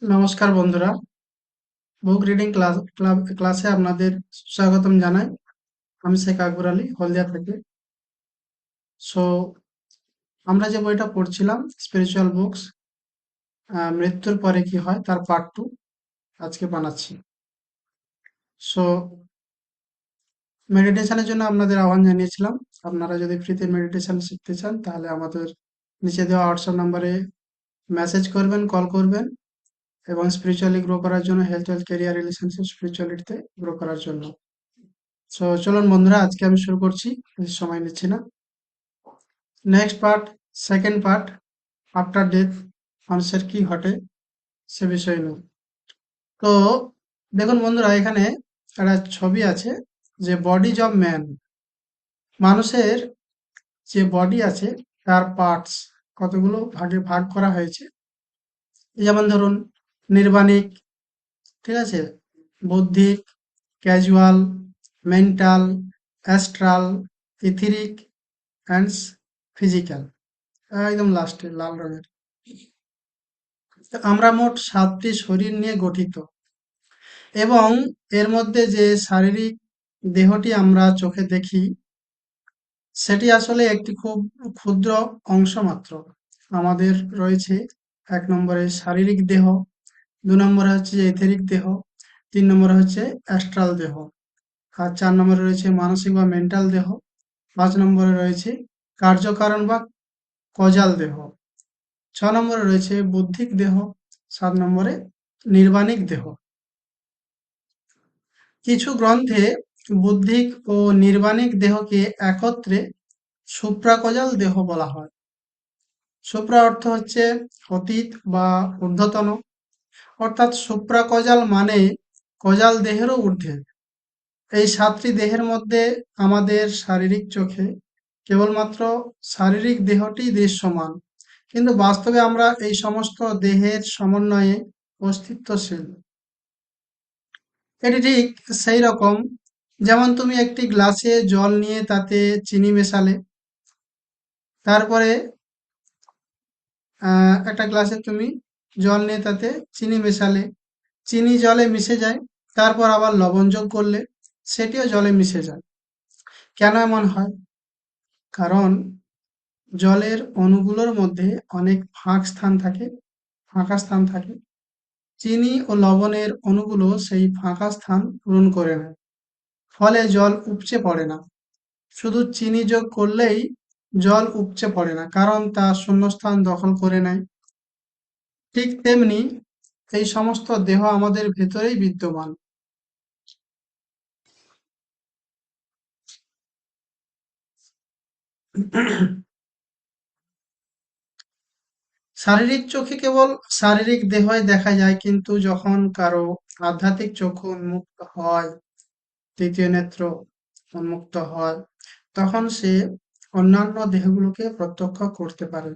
নমস্কার বন্ধুরা, book reading ক্লাসে আপনাদের স্বাগতম জানাই। আমি শেখ আকবর আলী, হলদিয়া থেকে। সো আমরা যে বইটা পড়ছিলাম, স্পিরিচুয়াল বুকস, মৃত্যুর পরে কি হয়, তার পার্ট 2 আজকে বানাচ্ছি। সো মেডিটেশনের জন্য আপনাদের আহ্বান জানিয়েছিলাম। আপনারা যদি ফ্রিতে মেডিটেশন শিখতে চান, তাহলে আমাদের নিচে দেওয়া হোয়াটসঅ্যাপ নাম্বারে মেসেজ করবেন, কল করবেন, এবং স্পিরিচুয়ালি গ্রো করার জন্য, হেলথ ক্যারিয়ার, রিলেশনশিপ, স্পিরিচুয়ালিটিতে গ্রো করার জন্য। সো চলুন বন্ধুরা, আজকে আমি শুরু করছি, বেশি সময় নিচ্ছি না। Next part, second part, after death মানুষের কি ঘটে সে বিষয় নিয়ে। তো দেখুন বন্ধুরা, এখানে একটা ছবি আছে, যে বডিজ অফ ম্যান, মানুষের যে বডি আছে তার পার্টস কতগুলো ভাগে ভাগ করা হয়েছে। যেমন ধরুন, নির্বাণিক, ঠিক আছে, বৌদ্ধিক, casual, mental, astral, etheric and physical. একদম লাস্টে লাল রঙের। তো আমরা মোট 7টি শরীর নিয়ে গঠিত, এবং এর মধ্যে যে শারীরিক দেহটি আমরা চোখে দেখি, সেটি আসলে একটি খুব ক্ষুদ্র অংশ মাত্র। আমাদের রয়েছে 1 নম্বরে শারীরিক দেহ, 2 নম্বরে হচ্ছে যে এথেরিক দেহ, 3 নম্বরে হচ্ছে অ্যাস্ট্রাল দেহ, আর 4 নম্বরে রয়েছে মানসিক বা মেন্টাল দেহ, 5 নম্বরে রয়েছে কার্যকারণ বা কজাল দেহ, 6 নম্বরে রয়েছে বুদ্ধিক দেহ, 7 নম্বরে নির্বাণিক দেহ। কিছু গ্রন্থে বুদ্ধিক ও নির্বাণিক দেহকে একত্রে সুপ্রাকজাল দেহ বলা হয়। সুপ্রা অর্থ হচ্ছে অতীত বা ঊর্ধ্বতন, অর্থাৎ সুপ্রাকজাল মানে কজাল দেহেরও ঊর্ধ্বে। এই 7টি দেহের মধ্যে আমাদের শারীরিক চোখে কেবলমাত্র শারীরিক দেহটি দৃশ্যমান, কিন্তু বাস্তবে আমরা এই সমস্ত দেহের সমন্বয়ে অস্তিত্বশীল। এটি ঠিক সেই রকম, যেমন তুমি একটি গ্লাসে জল নিয়ে তাতে চিনি মেশালে, তারপরে একটা গ্লাসে তুমি জল নিয়ে তাতে চিনি মেশালে, চিনি জলে মিশে যায়, তারপর আবার লবণ যোগ করলে সেটিও জলে মিশে যায়। কেন এমন হয়? কারণ জলের অণুগুলোর মধ্যে অনেক ফাঁকা স্থান থাকে। চিনি ও লবণের অণুগুলো সেই ফাঁকা স্থান পূরণ করে নেয়, ফলে জল উপচে পড়ে না। শুধু চিনি যোগ করলেই জল উপচে পড়ে না, কারণ তা শূন্যস্থান দখল করে নেয়। ঠিক তেমনি এই সমস্ত দেহ আমাদের ভেতরেই বিদ্যমান। শারীরিক চোখে কেবল শারীরিক দেহই দেখা যায়, কিন্তু যখন কারো আধ্যাত্মিক চক্ষু উন্মুক্ত হয়, তৃতীয় নেত্র উন্মুক্ত হয়, তখন সে অন্যান্য দেহগুলোকে প্রত্যক্ষ করতে পারে।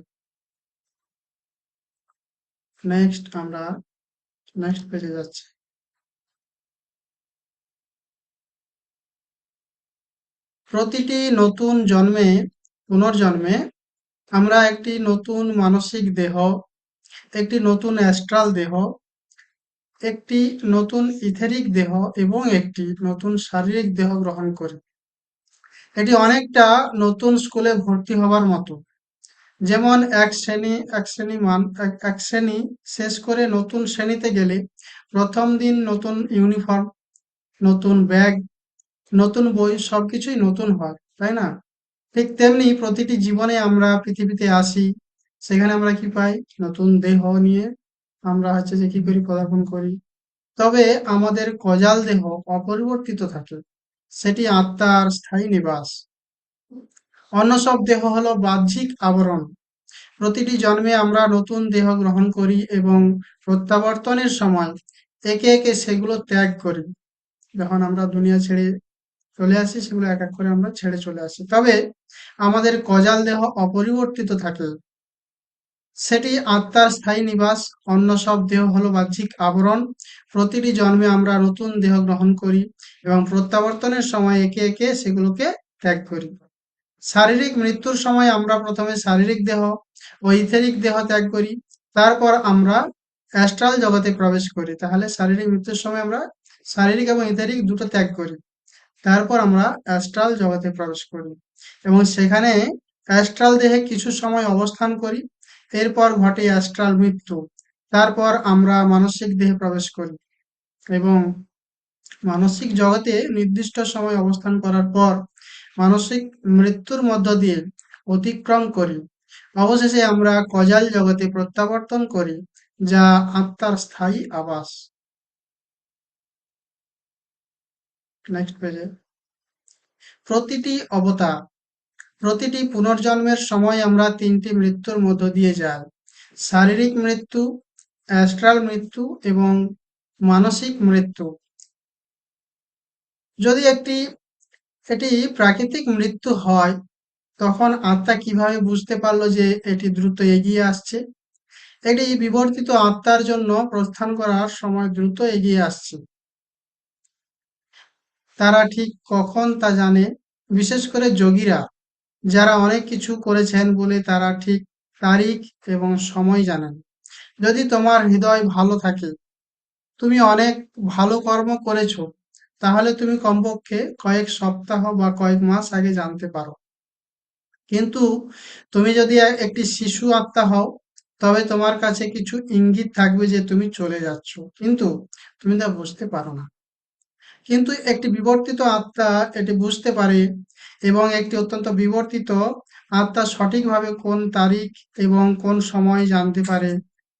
আমরা নেক্সট পেজে যাচ্ছি। প্রতিটি নতুন পুনর্জন্মে আমরা একটি নতুন মানসিক দেহ, একটি নতুন অ্যাস্ট্রাল দেহ, একটি নতুন ইথেরিক দেহ এবং একটি নতুন শারীরিক দেহ গ্রহণ করি। এটি অনেকটা নতুন স্কুলে ভর্তি হবার মতো। যেমন এক শ্রেণী শেষ করে নতুন শ্রেণীতে গেলে প্রথম দিন নতুন ইউনিফর্ম, নতুন ব্যাগ, নতুন বই, সবকিছুই নতুন হয়, তাই না? ঠিক তেমনি প্রতিটি জীবনে আমরা পৃথিবীতে আসি, সেখানে আমরা কি পাই? নতুন দেহ নিয়ে আমরা হচ্ছে যে কি করি, পদার্পণ করি। তবে আমাদের কজাল দেহ অপরিবর্তিত থাকে, সেটি আত্মার স্থায়ী নিবাস। অন্য সব দেহ হলো বাহ্যিক আবরণ। প্রতিটি জন্মে আমরা নতুন দেহ গ্রহণ করি এবং প্রত্যাবর্তনের সময় একে একে সেগুলো ত্যাগ করি। যখন আমরা দুনিয়া ছেড়ে চলে আসি, সেগুলো এক এক করে আমরা ছেড়ে চলে আসি। তবে আমাদের কজাল দেহ অপরিবর্তিত থাকে, সেটি আত্মার স্থায়ী নিবাস। অন্য সব দেহ হলো বাহ্যিক আবরণ। প্রতিটি জন্মে আমরা নতুন দেহ গ্রহণ করি এবং প্রত্যাবর্তনের সময় একে একে সেগুলোকে ত্যাগ করি। শারীরিক মৃত্যুর সময় আমরা প্রথমে শারীরিক দেহ ও ইথেরিক দেহ ত্যাগ করি, তারপর আমরা অ্যাস্ট্রাল জগতে প্রবেশ করি। তাহলে শারীরিক মৃত্যুর সময় আমরা শারীরিক এবং ইথেরিক দুটো ত্যাগ করি, তারপর আমরা অ্যাস্ট্রাল জগতে প্রবেশ করি এবং সেখানে অ্যাস্ট্রাল দেহে কিছু সময় অবস্থান করি। এরপর ঘটে অ্যাস্ট্রাল মৃত্যু। তারপর আমরা মানসিক দেহে প্রবেশ করি এবং মানসিক জগতে নির্দিষ্ট সময় অবস্থান করার পর মানসিক মৃত্যুর মধ্য দিয়ে অতিক্রম করি। অবশেষে আমরা কজাল জগতে প্রত্যাবর্তন করি, যা আত্মার স্থায়ী আবাস। নেক্সট পেজে, প্রতিটি অবতার, প্রতিটি পুনর্জন্মের সময় আমরা তিনটি মৃত্যুর মধ্য দিয়ে যাই: শারীরিক মৃত্যু, অ্যাস্ট্রাল মৃত্যু এবং মানসিক মৃত্যু। যদি এটি প্রাকৃতিক মৃত্যু হয়, তখন আত্মা কিভাবে বুঝতে পারলো যে এটি দ্রুত এগিয়ে আসছে? এটি বিবর্তিত আত্মার জন্য প্রস্থান করার সময় দ্রুত এগিয়ে আসছে। তারা ঠিক কখন তা জানে। বিশেষ করে যোগীরা, যারা অনেক কিছু করেছেন বলে তারা ঠিক তারিখ এবং সময় জানেন। যদি তোমার হৃদয় ভালো থাকে, তুমি অনেক ভালো কর্ম করেছো, তাহলে তুমি কমপক্ষে কয়েক সপ্তাহ বা কয়েক মাস আগে জানতে পারো। কিন্তু তুমি যদি একটি শিশু আত্মা হও, তবে তোমার কাছে কিছু ইঙ্গিত থাকবে যে তুমি চলে যাচ্ছ, কিন্তু তুমি তা বুঝতে পারো না। কিন্তু একটি বিবর্তিত আত্মা এটি বুঝতে পারে এবং একটি অত্যন্ত বিবর্তিত আত্মা সঠিকভাবে কোন তারিখ এবং কোন সময় জানতে পারে।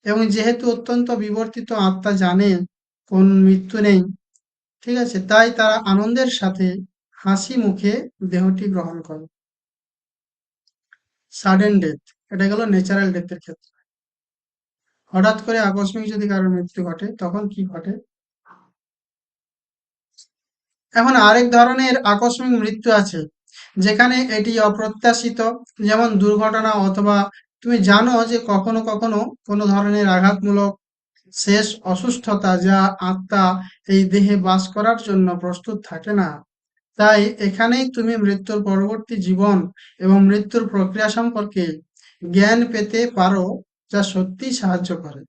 এবং যেহেতু অত্যন্ত বিবর্তিত আত্মা জানে কোন মৃত্যু নেই, ঠিক আছে, তাই তারা আনন্দের সাথে হাসি মুখে দেহটি গ্রহণ করে। সাডেন ডেথ, এটা গেল ন্যাচারাল ডেথের ক্ষেত্রে। হঠাৎ করে আকস্মিক যদি কারোর মৃত্যু ঘটে, তখন কি ঘটে? এখন আরেক ধরনের আকস্মিক মৃত্যু আছে, যেখানে এটি অপ্রত্যাশিত, যেমন দুর্ঘটনা, অথবা তুমি জানো যে কখনো কখনো কোনো ধরনের আঘাতমূলক শেষ অসুস্থতা, যা আত্মা এই দেহে বাস করার জন্য প্রস্তুত থাকে না। তাই এখানেই তুমি মৃত্যুর পরবর্তী জীবন এবং মৃত্যুর প্রক্রিয়া সম্পর্কে জ্ঞান পেতে পারো, যা সত্যিই সাহায্য করে।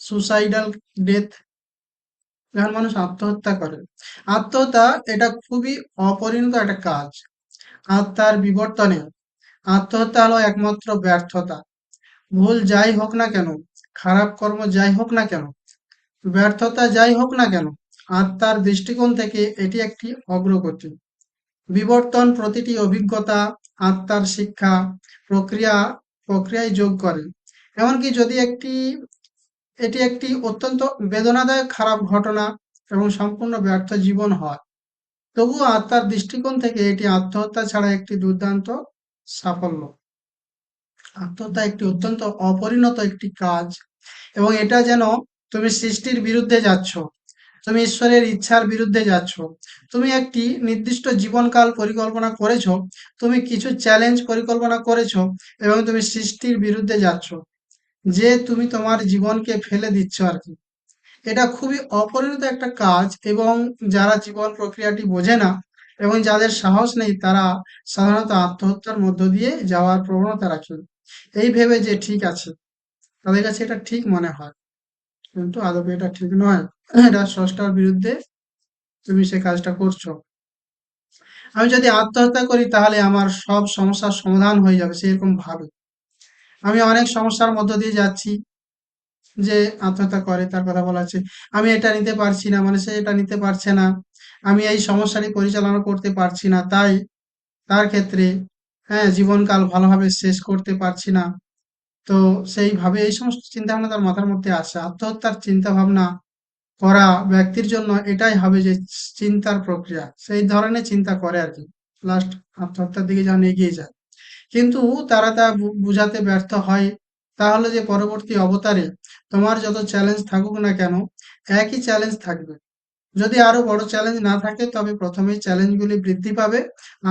সুসাইডাল ডেথ, যখন মানুষ আত্মহত্যা করে। আত্মহত্যা এটা খুবই অপরিণত একটা কাজ। আত্মার বিবর্তনে আত্মহত্যা হলো একমাত্র ব্যর্থতা। ভুল যাই হোক না কেন, খারাপ কর্ম যাই হোক না কেন, ব্যর্থতা যাই হোক না কেন, আত্মার দৃষ্টিকোণ থেকে এটি একটি অগ্রগতি। বিবর্তন প্রতিটি অভিজ্ঞতা আত্মার শিক্ষা প্রক্রিয়া প্রক্রিয়ায় যোগ করে। এমনকি যদি এটি একটি অত্যন্ত বেদনাদায়ক খারাপ ঘটনা এবং সম্পূর্ণ ব্যর্থ জীবন হয়, তবুও আত্মার দৃষ্টিকোণ থেকে এটি আত্মহত্যা ছাড়া একটি দুর্দান্ত সাফল্য। আত্মহত্যা একটি অত্যন্ত অপরিণত একটি কাজ, এবং এটা যেন তুমি সৃষ্টির বিরুদ্ধে যাচ্ছ, তুমি ঈশ্বরের ইচ্ছার বিরুদ্ধে যাচ্ছ। তুমি একটি নির্দিষ্ট জীবনকাল পরিকল্পনা করেছো, তুমি কিছু চ্যালেঞ্জ পরিকল্পনা করেছো এবং তুমি সৃষ্টির বিরুদ্ধে যাচ্ছ, যে তুমি তোমার জীবনকে ফেলে দিচ্ছ আর কি। এটা খুবই অপরিণত একটা কাজ, এবং যারা জীবন প্রক্রিয়াটি বোঝে না এবং যাদের সাহস নেই, তারা সাধারণত আত্মহত্যার মধ্য দিয়ে যাওয়ার প্রবণতা রাখে, এই ভেবে যে ঠিক আছে, তাদের কাছে এটা ঠিক মনে হয়, কিন্তু আদবে এটা ঠিক নয়। এটা স্রষ্টার বিরুদ্ধে তুমি সে কাজটা করছো। আমি যদি আত্মহত্যা করি তাহলে আমার সব সমস্যার সমাধান হয়ে যাবে, সেরকম ভাবে। আমি অনেক সমস্যার মধ্য দিয়ে যাচ্ছি, যে আত্মহত্যা করে তার কথা বলা আছে। আমি এটা নিতে পারছি না, মানে সে এটা নিতে পারছে না। আমি এই সমস্যাটি পরিচালনা করতে পারছি না, তাই তার ক্ষেত্রে, হ্যাঁ, জীবনকাল ভালোভাবে শেষ করতে পারছি না। তো সেইভাবে এই সমস্ত চিন্তা ভাবনা তার মাথার মধ্যে আসে। আত্মহত্যার চিন্তা ভাবনা করা ব্যক্তির জন্য এটাই হবে যে চিন্তার প্রক্রিয়া, সেই ধরনের চিন্তা করে আর কি, লাস্ট আত্মহত্যার দিকে যখন এগিয়ে যায়। কিন্তু তারা তা বুঝাতে ব্যর্থ হয়। তাহলে যে পরবর্তী অবতারে তোমার যত চ্যালেঞ্জ থাকুক না কেন, একই চ্যালেঞ্জ থাকবে। যদি আরো বড় চ্যালেঞ্জ না থাকে, তবে প্রথমেই চ্যালেঞ্জগুলি বৃদ্ধি পাবে।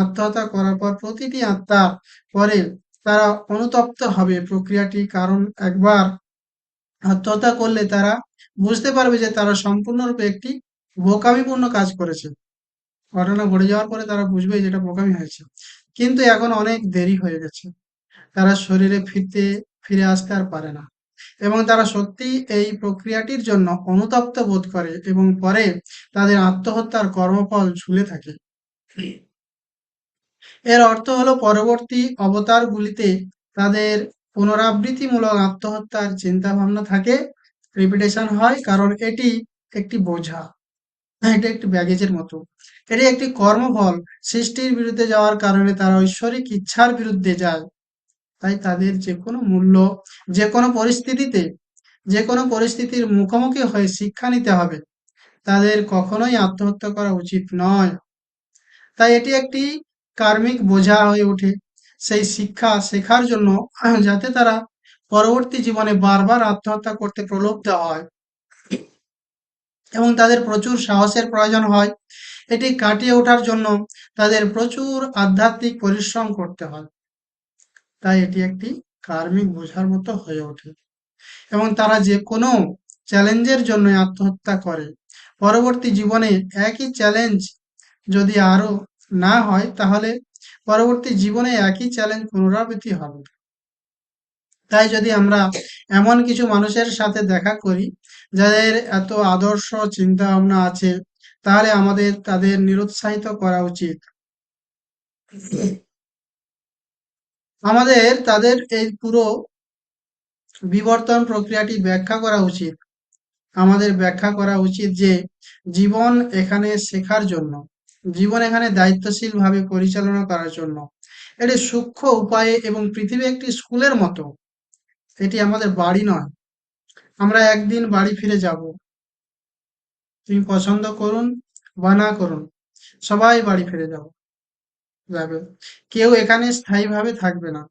আত্মহত্যা করার পর প্রতিটি আত্মার পরে তারা অনুতপ্ত হবে প্রক্রিয়াটি, কারণ একবার আত্মহত্যা করলে তারা বুঝতে পারবে যে তারা সম্পূর্ণরূপে একটি বোকামিপূর্ণ কাজ করেছে। ঘটনা ঘটে যাওয়ার পরে তারা বুঝবে যে এটা বোকামি হয়েছে, কিন্তু এখন অনেক দেরি হয়ে গেছে। তারা শরীরে ফিরে আসতে আর পারে না, এবং তারা সত্যি এই প্রক্রিয়াটির জন্য অনুতপ্ত বোধ করে এবং পরে তাদের আত্মহত্যার কর্মফল ঝুলে থাকে। এর অর্থ হলো পরবর্তী অবতারগুলিতে তাদের পুনরাবৃত্তিমূলক আত্মহত্যার চিন্তা ভাবনা থাকে, রিপিটেশন হয়, কারণ এটি একটি বোঝা, এটা একটি ব্যাগেজের মতো। এটি একটি কর্মফল। সৃষ্টির বিরুদ্ধে যাওয়ার কারণে তারা ঐশ্বরিক ইচ্ছার বিরুদ্ধে যায়। তাই তাদের যেকোনো মূল্য, যেকোনো পরিস্থিতিতে, যেকোনো পরিস্থিতির মুখোমুখি হয়ে শিক্ষা নিতে হবে। তাদের কখনোই আত্মহত্যা করা উচিত নয়। তাই এটি একটি কার্মিক বোঝা হয়ে ওঠে, সেই শিক্ষা শেখার জন্য, যাতে তারা পরবর্তী জীবনে বারবার আত্মহত্যা করতে প্রলুব্ধ হয় এবং তাদের প্রচুর সাহসের প্রয়োজন হয়। এটি কাটিয়ে ওঠার জন্য তাদের প্রচুর আধ্যাত্মিক পরিশ্রম করতে হয়। তাই এটি একটি কার্মিক বোঝার মতো হয়ে ওঠে এবং তারা যে কোনো চ্যালেঞ্জের জন্য আত্মহত্যা করে। পরবর্তী জীবনে একই চ্যালেঞ্জ যদি আরো না হয়, তাহলে পরবর্তী জীবনে একই চ্যালেঞ্জ পুনরাবৃত্তি হবে। তাই যদি আমরা এমন কিছু মানুষের সাথে দেখা করি যাদের এত আদর্শ চিন্তা ভাবনা আছে, তাহলে আমাদের তাদের নিরুৎসাহিত করা উচিত। আমাদের তাদের এই পুরো বিবর্তন প্রক্রিয়াটি ব্যাখ্যা করা উচিত। আমাদের ব্যাখ্যা করা উচিত যে জীবন এখানে শেখার জন্য, জীবন এখানে দায়িত্বশীলভাবে পরিচালনা করার জন্য। এটি সূক্ষ্ম উপায়ে, এবং পৃথিবী একটি স্কুলের মতো। এটি আমাদের বাড়ি নয়। আমরা একদিন বাড়ি ফিরে যাব। তুমি পছন্দ করুন বা না করুন, সবাই বাড়ি ফিরে যাবে। কেউ এখানে স্থায়ীভাবে থাকবে না।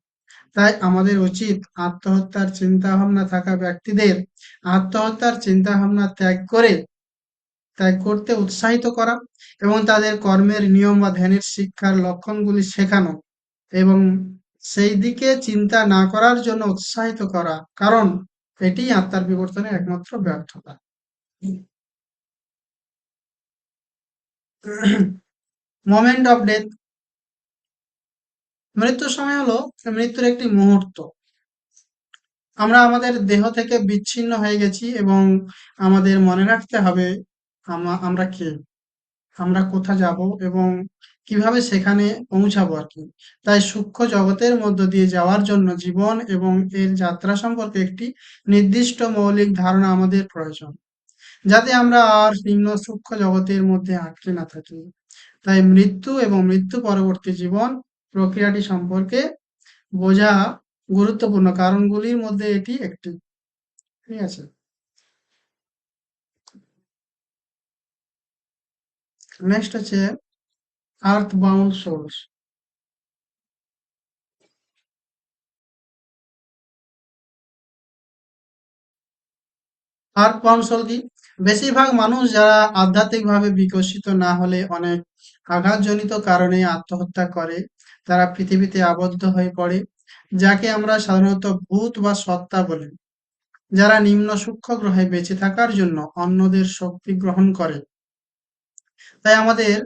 তাই আমাদের উচিত আত্মহত্যার চিন্তা ভাবনা থাকা ব্যক্তিদের আত্মহত্যার চিন্তা ভাবনা ত্যাগ করতে উৎসাহিত করা, এবং তাদের কর্মের নিয়ম বা ধ্যানের শিক্ষার লক্ষণগুলি শেখানো, এবং সেই দিকে চিন্তা না করার জন্য উৎসাহিত করা, কারণ এটি আত্মার বিবর্তনের একমাত্র ব্যর্থতা। Moment of death. মৃত্যুর সময় হলো মৃত্যুর একটি মুহূর্ত। আমরা আমাদের দেহ থেকে বিচ্ছিন্ন হয়ে গেছি, এবং আমাদের মনে রাখতে হবে আমরা কে, আমরা কোথা যাব, এবং কিভাবে সেখানে পৌঁছাবো আর কি। তাই সূক্ষ্ম জগতের মধ্য দিয়ে যাওয়ার জন্য জীবন এবং এর যাত্রা সম্পর্কে একটি নির্দিষ্ট মৌলিক ধারণা আমাদের প্রয়োজন, যাতে আমরা আর নিম্ন সূক্ষ্ম জগতের মধ্যে আটকে না থাকি। তাই মৃত্যু এবং মৃত্যু পরবর্তী জীবন প্রক্রিয়াটি সম্পর্কে বোঝা গুরুত্বপূর্ণ কারণগুলির মধ্যে এটি একটি। ঠিক আছে। নেক্সট হচ্ছে আর্থ বাউন্ড সোলস। আর্থ বাউন্ড সোল কি? বেশিরভাগ মানুষ যারা আধ্যাত্মিকভাবে বিকশিত না হলে অনেক আঘাতজনিত কারণে আত্মহত্যা করে, তারা পৃথিবীতে আবদ্ধ হয়ে পড়ে, যাকে আমরা সাধারণত ভূত বা সত্তা বলি, যারা নিম্ন সূক্ষ্ম গ্রহে বেঁচে থাকার জন্য অন্যদের শক্তি গ্রহণ করে। তাই আমাদের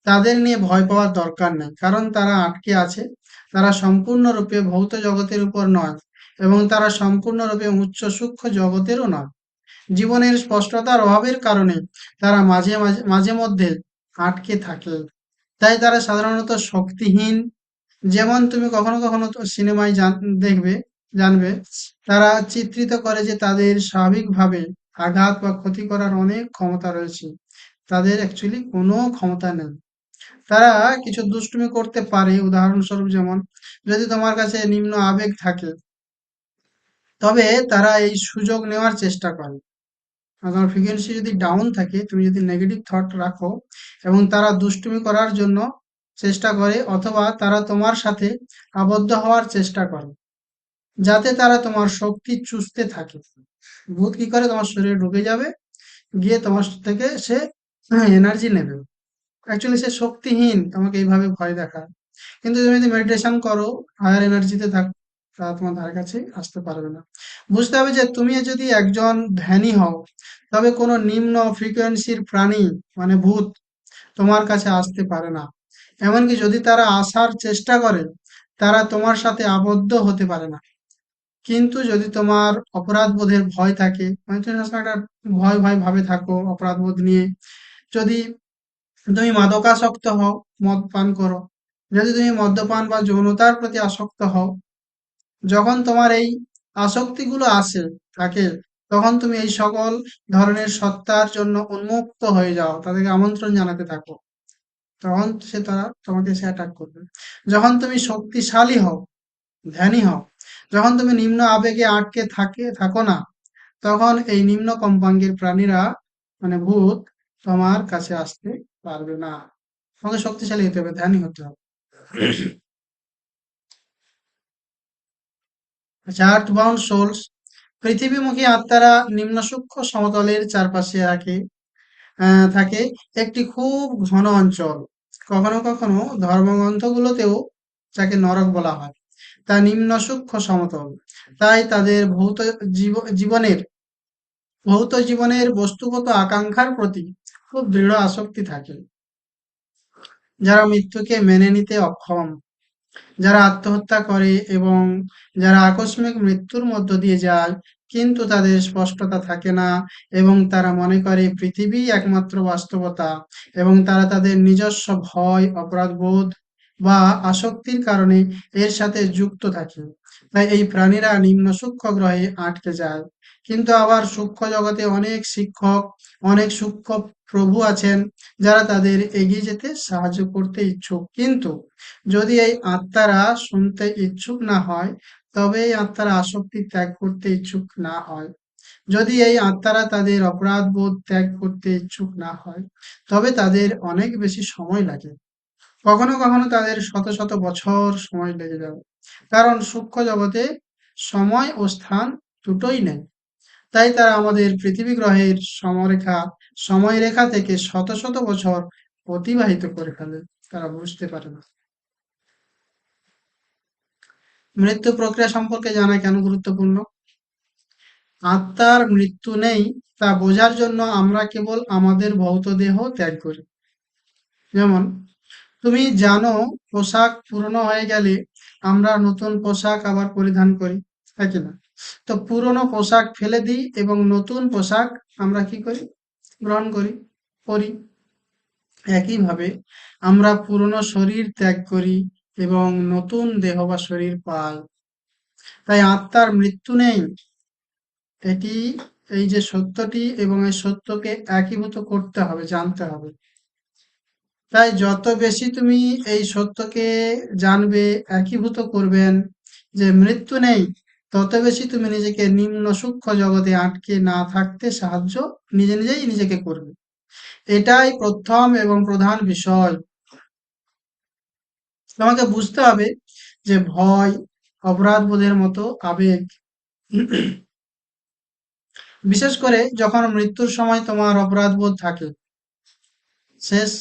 তাদের নিয়ে ভয় পাওয়ার দরকার নেই, কারণ তারা আটকে আছে। তারা সম্পূর্ণরূপে ভৌত জগতের উপর নয়, এবং তারা সম্পূর্ণরূপে উচ্চ সূক্ষ্ম জগতেরও নয়। জীবনের স্পষ্টতার অভাবের কারণে তারা মাঝে মাঝে মাঝে মধ্যে আটকে থাকে। তাই তারা সাধারণত শক্তিহীন। যেমন তুমি কখনো কখনো তো সিনেমায় দেখবে, জানবে, তারা চিত্রিত করে যে তাদের স্বাভাবিকভাবে আঘাত বা ক্ষতি করার অনেক ক্ষমতা রয়েছে। তাদের অ্যাকচুয়ালি কোনো ক্ষমতা নেই। তারা কিছু দুষ্টুমি করতে পারে, উদাহরণস্বরূপ যেমন যদি তোমার কাছে নিম্ন আবেগ থাকে, তবে তারা এই সুযোগ নেওয়ার চেষ্টা করে। আর তোমার ফ্রিকোয়েন্সি যদি ডাউন থাকে, তুমি যদি নেগেটিভ থট রাখো, এবং তারা দুষ্টুমি করার জন্য চেষ্টা করে, অথবা তারা তোমার সাথে আবদ্ধ হওয়ার চেষ্টা করে, যাতে তারা তোমার শক্তি চুষতে থাকে। ভূত কি করে? তোমার শরীরে ঢুকে যাবে, গিয়ে তোমার থেকে সে এনার্জি নেবে। অ্যাকচুয়ালি সে শক্তিহীন, তোমাকে এইভাবে ভয় দেখায়। কিন্তু তুমি যদি মেডিটেশন করো, হায়ার এনার্জিতে থাকো, তারা তোমার ধারে কাছে আসতে পারবে না। বুঝতে হবে যে তুমি যদি একজন ধ্যানী হও, তবে কোনো নিম্ন ফ্রিকোয়েন্সির প্রাণী, মানে ভূত, তোমার কাছে আসতে পারে না। এমনকি যদি তারা আসার চেষ্টা করে, তারা তোমার সাথে আবদ্ধ হতে পারে না। কিন্তু যদি তোমার অপরাধ বোধের ভয় থাকে, মানে তুমি সবসময় একটা ভয় ভয় ভাবে থাকো অপরাধ বোধ নিয়ে, যদি তুমি মাদকাসক্ত হও, মদ পান করো, যদি তুমি মদ্যপান বা যৌনতার প্রতি আসক্ত হও, যখন তোমার এই আসক্তিগুলো আসে থাকে, তখন তুমি এই সকল ধরনের সত্তার জন্য উন্মুক্ত হয়ে যাও, তাদেরকে আমন্ত্রণ জানাতে থাকো। তখন তারা তোমাকে এসে অ্যাটাক করবে। যখন তুমি শক্তিশালী হও, ধ্যানী হও, যখন তুমি নিম্ন আবেগে আটকে থাকো না, তখন এই নিম্ন কম্পাঙ্কের প্রাণীরা, মানে ভূত, তোমার কাছে আসতে পারবে না। তোমাকে শক্তিশালী হতে হবে, ধ্যানী হতে হবে। আচ্ছা, আর্থ বাউন্ড সোলস, পৃথিবীমুখী আত্মারা নিম্ন সূক্ষ্ম সমতলের চারপাশে থাকে একটি খুব ঘন অঞ্চল। কখনো কখনো ধর্মগ্রন্থগুলোতেও যাকে নরক বলা হয়, তা নিম্ন সূক্ষ্ম সমতল। তাই তাদের ভৌত জীবনের বস্তুগত আকাঙ্ক্ষার প্রতি খুব দৃঢ় আসক্তি থাকে। যারা মৃত্যুকে মেনে নিতে অক্ষম, যারা আত্মহত্যা করে এবং যারা আকস্মিক মৃত্যুর মধ্য দিয়ে যায়, কিন্তু তাদের স্পষ্টতা থাকে না এবং তারা মনে করে পৃথিবী একমাত্র বাস্তবতা, এবং তারা তাদের নিজস্ব ভয়, অপরাধবোধ বা আসক্তির কারণে এর সাথে যুক্ত থাকে। তাই এই প্রাণীরা নিম্ন সূক্ষ্ম গ্রহে আটকে যায়। কিন্তু আবার সূক্ষ্ম জগতে অনেক শিক্ষক, অনেক সূক্ষ্ম প্রভু আছেন, যারা তাদের এগিয়ে যেতে সাহায্য করতে ইচ্ছুক। কিন্তু যদি এই আত্মারা শুনতে ইচ্ছুক না হয়, তবে এই আত্মারা আসক্তি ত্যাগ করতে ইচ্ছুক না হয়, যদি এই আত্মারা তাদের অপরাধ বোধ ত্যাগ করতে ইচ্ছুক না হয়, তবে তাদের অনেক বেশি সময় লাগে। কখনো কখনো তাদের শত শত বছর সময় লেগে যাবে, কারণ সূক্ষ্ম জগতে সময় ও স্থান দুটোই নেই। তাই তারা আমাদের পৃথিবী গ্রহের সময়রেখা থেকে শত শত বছর অতিবাহিত করে ফেলে, তারা বুঝতে পারে না। মৃত্যু প্রক্রিয়া সম্পর্কে জানা কেন গুরুত্বপূর্ণ? আত্মার মৃত্যু নেই তা বোঝার জন্য আমরা কেবল আমাদের ভৌত দেহ ত্যাগ করি। যেমন, তুমি জানো পোশাক পুরনো হয়ে গেলে আমরা নতুন পোশাক আবার পরিধান করি, তাই কি না? তো পুরনো পোশাক ফেলে দিই এবং নতুন পোশাক আমরা কি করি? গ্রহণ করি, পরি। একইভাবে আমরা পুরনো শরীর ত্যাগ করি এবং নতুন দেহ বা শরীর পাই। তাই আত্মার মৃত্যু নেই, এটি, এই যে সত্যটি, এবং এই সত্যকে একীভূত করতে হবে, জানতে হবে। তাই যত বেশি তুমি এই সত্যকে জানবে, একীভূত করবেন যে মৃত্যু নেই, তত বেশি তুমি নিজেকে নিম্ন সূক্ষ্ম জগতে আটকে না থাকতে সাহায্য নিজে নিজেই নিজেকে করবে। এটাই প্রথম এবং প্রধান বিষয়। তোমাকে বুঝতে হবে যে ভয়, অপরাধ বোধের মতো আবেগ, বিশেষ করে যখন মৃত্যুর সময় তোমার অপরাধ বোধ থাকে, শেষ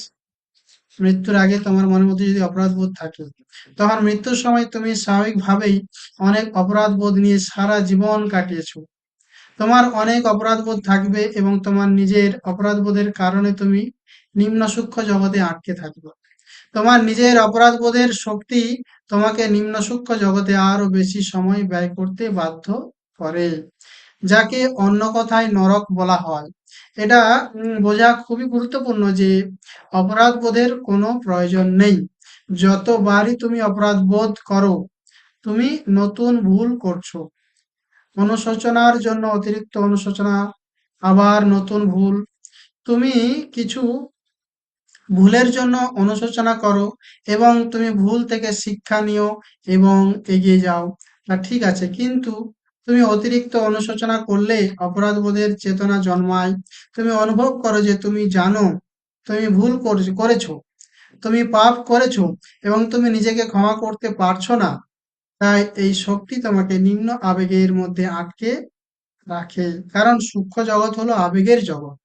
মৃত্যুর আগে তোমার মনের মধ্যে যদি অপরাধ বোধ থাকে, তখন মৃত্যুর সময় তুমি স্বাভাবিকভাবেই অনেক অপরাধ বোধ নিয়ে সারা জীবন কাটিয়েছো। তোমার অনেক অপরাধ বোধ থাকবে এবং তোমার নিজের অপরাধ বোধের কারণে তুমি নিম্ন সূক্ষ্ম জগতে আটকে থাকবে। তোমার নিজের অপরাধ বোধের শক্তি তোমাকে নিম্ন সূক্ষ্ম জগতে আরো বেশি সময় ব্যয় করতে বাধ্য করে, যাকে অন্য কথায় নরক বলা হয়। এটা বোঝা খুবই গুরুত্বপূর্ণ যে অপরাধ বোধের কোনো প্রয়োজন নেই। যতবারই তুমি অপরাধ বোধ করো, তুমি নতুন ভুল করছো। অনুশোচনার জন্য অতিরিক্ত অনুশোচনা, আবার নতুন ভুল। তুমি কিছু ভুলের জন্য অনুশোচনা করো এবং তুমি ভুল থেকে শিক্ষা নিও এবং এগিয়ে যাও, তা ঠিক আছে। কিন্তু তুমি অতিরিক্ত অনুশোচনা করলে অপরাধবোধের চেতনা জন্মায়। তুমি অনুভব করো যে তুমি জানো তুমি ভুল করেছো, তুমি পাপ করেছো এবং তুমি নিজেকে ক্ষমা করতে পারছো না। তাই এই শক্তি তোমাকে নিম্ন আবেগের মধ্যে আটকে রাখে, কারণ সূক্ষ্ম জগৎ হলো আবেগের জগৎ।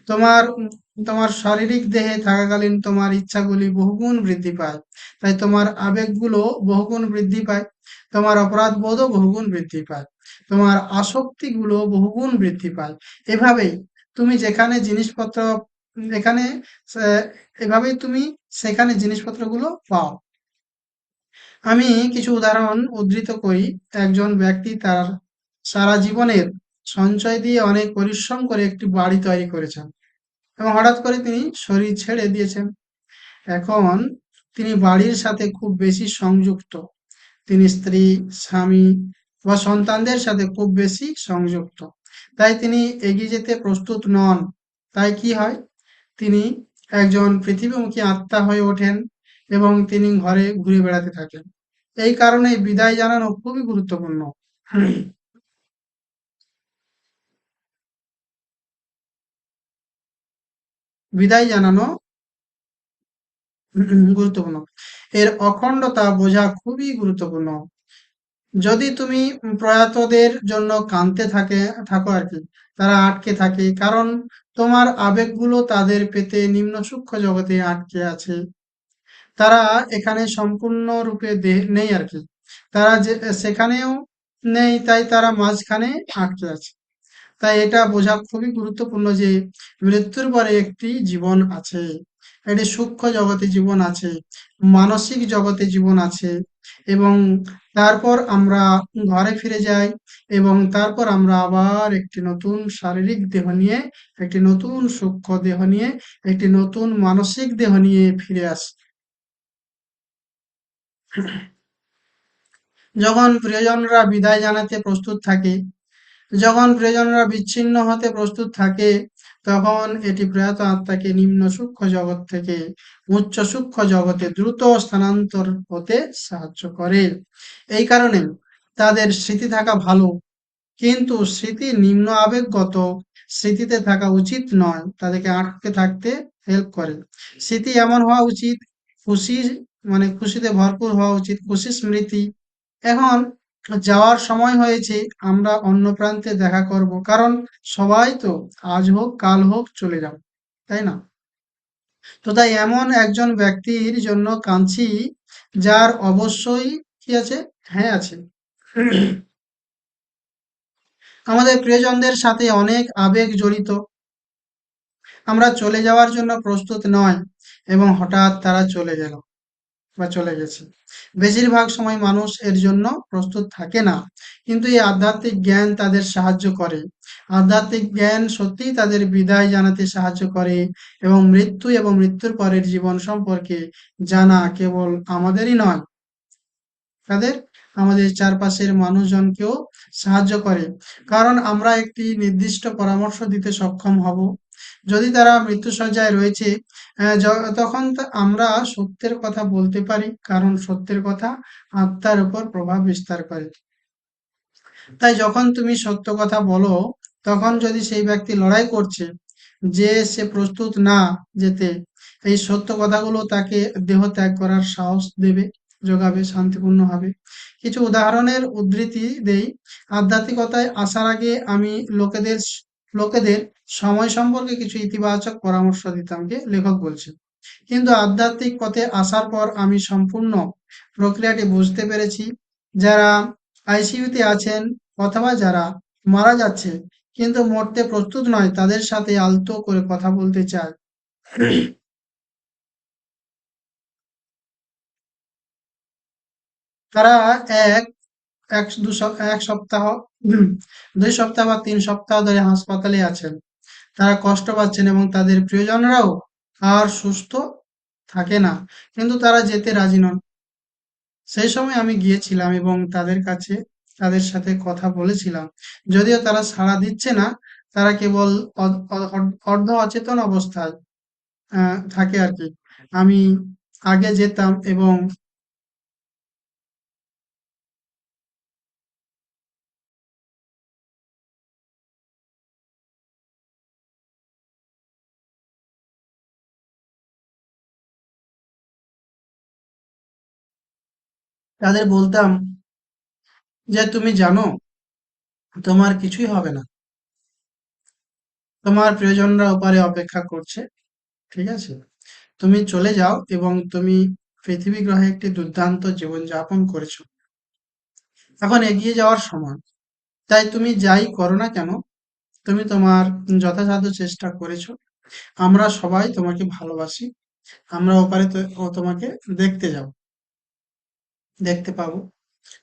তোমার তোমার শারীরিক দেহে থাকাকালীন তোমার ইচ্ছাগুলি বহুগুণ বৃদ্ধি পায়, তাই তোমার আবেগগুলো বহুগুণ বৃদ্ধি পায়। তোমার অপরাধ বোধও বহুগুণ বৃদ্ধি পায়, তোমার আসক্তিগুলো বহুগুণ বৃদ্ধি পায়। এভাবেই তুমি যেখানে জিনিসপত্র এখানে আহ, এভাবেই তুমি সেখানে জিনিসপত্রগুলো পাও। আমি কিছু উদাহরণ উদ্ধৃত করি। একজন ব্যক্তি তার সারা জীবনের সঞ্চয় দিয়ে অনেক পরিশ্রম করে একটি বাড়ি তৈরি করেছেন এবং হঠাৎ করে তিনি শরীর ছেড়ে দিয়েছেন। এখন তিনি বাড়ির সাথে খুব বেশি সংযুক্ত। তিনি স্ত্রী, স্বামী বা সন্তানদের সাথে খুব বেশি সংযুক্ত। তাই তিনি এগিয়ে যেতে প্রস্তুত নন। তাই কি হয়? তিনি একজন পৃথিবীমুখী আত্মা হয়ে ওঠেন এবং তিনি ঘরে ঘুরে বেড়াতে থাকেন। এই কারণে বিদায় জানানো খুবই গুরুত্বপূর্ণ। বিদায় জানানো গুরুত্বপূর্ণ। এর অখণ্ডতা বোঝা খুবই গুরুত্বপূর্ণ। যদি তুমি প্রয়াতদের জন্য কাঁদতে থাকো আর কি, তারা আটকে থাকে কারণ তোমার আবেগগুলো তাদের পেতে নিম্ন সূক্ষ্ম জগতে আটকে আছে। তারা এখানে সম্পূর্ণরূপে নেই আর কি। তারা যে সেখানেও নেই, তাই তারা মাঝখানে আটকে আছে। তাই এটা বোঝা খুবই গুরুত্বপূর্ণ যে মৃত্যুর পরে একটি জীবন আছে। একটি সূক্ষ্ম জগতে জীবন আছে, মানসিক জগতে জীবন আছে, এবং তারপর আমরা ঘরে ফিরে যাই এবং তারপর আমরা আবার একটি নতুন শারীরিক দেহ নিয়ে, একটি নতুন সূক্ষ্ম দেহ নিয়ে, একটি নতুন মানসিক দেহ নিয়ে ফিরে আসি। যখন প্রিয়জনরা বিদায় জানাতে প্রস্তুত থাকে, যখন প্রিয়জনরা বিচ্ছিন্ন হতে প্রস্তুত থাকে, তখন এটি প্রয়াত আত্মাকে নিম্ন সূক্ষ্ম জগৎ থেকে উচ্চ সূক্ষ্ম জগতে দ্রুত স্থানান্তর হতে সাহায্য করে। এই কারণে তাদের স্মৃতি থাকা ভালো, কিন্তু স্মৃতি নিম্ন আবেগগত স্মৃতিতে থাকা উচিত নয়, তাদেরকে আটকে থাকতে হেল্প করে। স্মৃতি এমন হওয়া উচিত, খুশি, মানে খুশিতে ভরপুর হওয়া উচিত, খুশি স্মৃতি। এখন যাওয়ার সময় হয়েছে, আমরা অন্য প্রান্তে দেখা করব, কারণ সবাই তো আজ হোক কাল হোক চলে যাব, তাই না? তো তাই এমন একজন ব্যক্তির জন্য কাঁদছি যার অবশ্যই কি আছে, হ্যাঁ আছে। আমাদের প্রিয়জনদের সাথে অনেক আবেগ জড়িত। আমরা চলে যাওয়ার জন্য প্রস্তুত নয় এবং হঠাৎ তারা চলে গেল বা চলে গেছে। বেশিরভাগ সময় মানুষ এর জন্য প্রস্তুত থাকে না, কিন্তু এই আধ্যাত্মিক জ্ঞান তাদের সাহায্য করে। আধ্যাত্মিক জ্ঞান সত্যিই তাদের বিদায় জানাতে সাহায্য করে, এবং মৃত্যু এবং মৃত্যুর পরের জীবন সম্পর্কে জানা কেবল আমাদেরই নয়, তাদের আমাদের চারপাশের মানুষজনকেও সাহায্য করে। কারণ আমরা একটি নির্দিষ্ট পরামর্শ দিতে সক্ষম হব। যদি তারা মৃত্যুশয্যায় রয়েছে, তখন আমরা সত্যের কথা বলতে পারি, কারণ সত্যের কথা আত্মার উপর প্রভাব বিস্তার করে। তাই যখন তুমি সত্য কথা বলো, তখন যদি সেই ব্যক্তি লড়াই করছে যে সে প্রস্তুত না যেতে, এই সত্য কথাগুলো তাকে দেহ ত্যাগ করার সাহস দেবে, যোগাবে শান্তিপূর্ণভাবে। কিছু উদাহরণের উদ্ধৃতি দেই। আধ্যাত্মিকতায় আসার আগে আমি লোকেদের সময় সম্পর্কে কিছু ইতিবাচক পরামর্শ দিতাম, কে লেখক বলছেন। কিন্তু আধ্যাত্মিক পথে আসার পর আমি সম্পূর্ণ প্রক্রিয়াটি বুঝতে পেরেছি। যারা আইসিইউতে আছেন অথবা যারা মারা যাচ্ছে কিন্তু মরতে প্রস্তুত নয়, তাদের সাথে আলতো করে কথা বলতে চায়। তারা এক এক দু এক সপ্তাহ, 2 সপ্তাহ বা 3 সপ্তাহ ধরে হাসপাতালে আছেন। তারা কষ্ট পাচ্ছেন এবং তাদের প্রিয়জনরাও আর সুস্থ থাকে না, কিন্তু তারা যেতে রাজি নন। সেই সময় আমি গিয়েছিলাম এবং তাদের সাথে কথা বলেছিলাম। যদিও তারা সাড়া দিচ্ছে না, তারা কেবল অর্ধ অচেতন অবস্থায় থাকে আর কি। আমি আগে যেতাম এবং তাদের বলতাম যে, তুমি জানো, তোমার কিছুই হবে না, তোমার প্রিয়জনরা ওপারে অপেক্ষা করছে, ঠিক আছে? তুমি চলে যাও এবং তুমি পৃথিবী গ্রহে একটি দুর্দান্ত জীবন যাপন করেছো। এখন এগিয়ে যাওয়ার সময়। তাই তুমি যাই করো না কেন, তুমি তোমার যথাসাধ্য চেষ্টা করেছো। আমরা সবাই তোমাকে ভালোবাসি। আমরা ওপারে তোমাকে দেখতে যাব, দেখতে পাবো।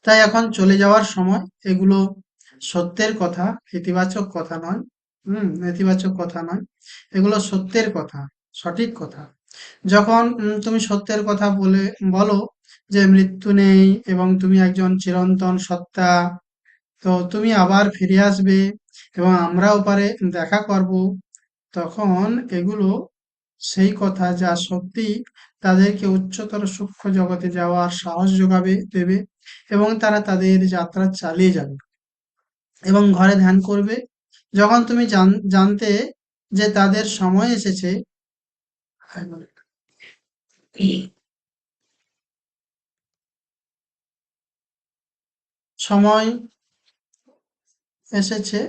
তাই এখন চলে যাওয়ার সময়। এগুলো সত্যের কথা, ইতিবাচক কথা নয়। নেতিবাচক কথা নয়। এগুলো সত্যের কথা, সঠিক কথা। যখন তুমি সত্যের কথা বলো যে মৃত্যু নেই এবং তুমি একজন চিরন্তন সত্তা, তো তুমি আবার ফিরে আসবে এবং আমরা ওপারে দেখা করব, তখন এগুলো সেই কথা যা সত্যি তাদেরকে উচ্চতর সূক্ষ্ম জগতে যাওয়ার সাহস দেবে এবং তারা তাদের যাত্রা চালিয়ে যাবে এবং ঘরে ধ্যান করবে। যখন তুমি জানতে যে তাদের সময় এসেছে, সময় এসেছে।